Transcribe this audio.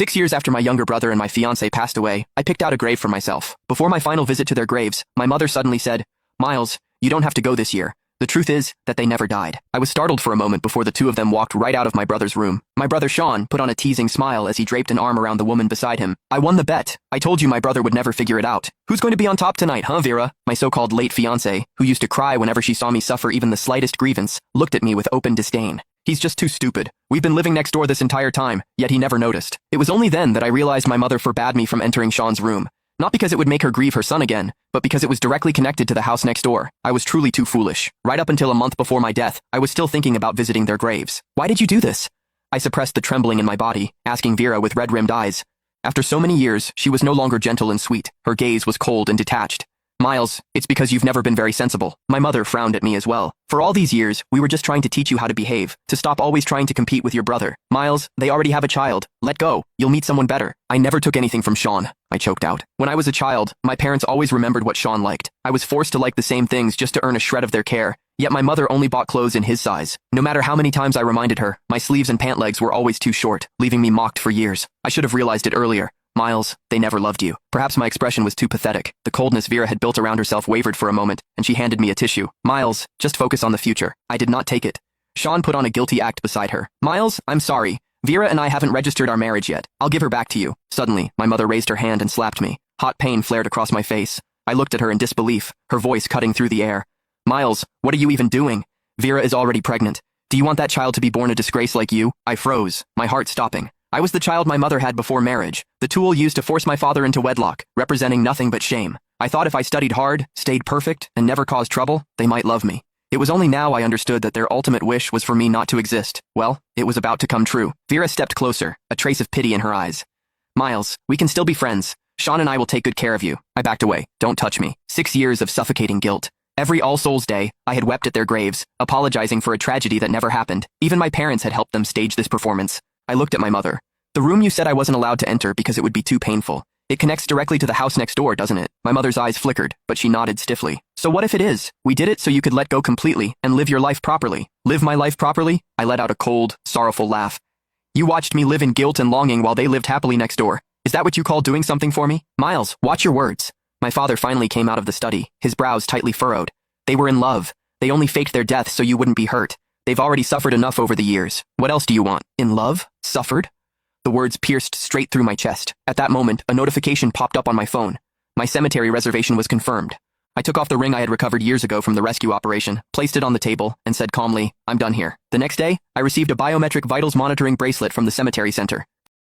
6 years after my younger brother and my fiancé passed away, I picked out a grave for myself. Before my final visit to their graves, my mother suddenly said, "Miles, you don't have to go this year." The truth is that they never died. I was startled for a moment before the two of them walked right out of my brother's room. My brother Sean put on a teasing smile as he draped an arm around the woman beside him. "I won the bet. I told you my brother would never figure it out. Who's going to be on top tonight, huh, Vera?" My so-called late fiancé, who used to cry whenever she saw me suffer even the slightest grievance, looked at me with open disdain. "He's just too stupid. We've been living next door this entire time, yet he never noticed." It was only then that I realized my mother forbade me from entering Sean's room. Not because it would make her grieve her son again, but because it was directly connected to the house next door. I was truly too foolish. Right up until a month before my death, I was still thinking about visiting their graves. "Why did you do this?" I suppressed the trembling in my body, asking Vera with red-rimmed eyes. After so many years, she was no longer gentle and sweet. Her gaze was cold and detached. "Miles, it's because you've never been very sensible." My mother frowned at me as well. "For all these years, we were just trying to teach you how to behave, to stop always trying to compete with your brother. Miles, they already have a child. Let go. You'll meet someone better." "I never took anything from Sean," I choked out. "When I was a child, my parents always remembered what Sean liked. I was forced to like the same things just to earn a shred of their care. Yet my mother only bought clothes in his size. No matter how many times I reminded her, my sleeves and pant legs were always too short, leaving me mocked for years. I should have realized it earlier. Miles, they never loved you." Perhaps my expression was too pathetic. The coldness Vera had built around herself wavered for a moment, and she handed me a tissue. "Miles, just focus on the future." I did not take it. Sean put on a guilty act beside her. "Miles, I'm sorry. Vera and I haven't registered our marriage yet. I'll give her back to you." Suddenly, my mother raised her hand and slapped me. Hot pain flared across my face. I looked at her in disbelief, her voice cutting through the air. "Miles, what are you even doing? Vera is already pregnant. Do you want that child to be born a disgrace like you?" I froze, my heart stopping. I was the child my mother had before marriage, the tool used to force my father into wedlock, representing nothing but shame. I thought if I studied hard, stayed perfect, and never caused trouble, they might love me. It was only now I understood that their ultimate wish was for me not to exist. Well, it was about to come true. Vera stepped closer, a trace of pity in her eyes. "Miles, we can still be friends. Sean and I will take good care of you." I backed away. "Don't touch me." 6 years of suffocating guilt. Every All Souls Day, I had wept at their graves, apologizing for a tragedy that never happened. Even my parents had helped them stage this performance. I looked at my mother. "The room you said I wasn't allowed to enter because it would be too painful. It connects directly to the house next door, doesn't it?" My mother's eyes flickered, but she nodded stiffly. "So what if it is? We did it so you could let go completely and live your life properly." "Live my life properly?" I let out a cold, sorrowful laugh. "You watched me live in guilt and longing while they lived happily next door. Is that what you call doing something for me?" "Miles, watch your words." My father finally came out of the study, his brows tightly furrowed. "They were in love. They only faked their death so you wouldn't be hurt. They've already suffered enough over the years. What else do you want?" "In love? Suffered?" The words pierced straight through my chest. At that moment, a notification popped up on my phone. My cemetery reservation was confirmed. I took off the ring I had recovered years ago from the rescue operation, placed it on the table, and said calmly, "I'm done here." The next day, I received a biometric vitals monitoring bracelet from the cemetery center.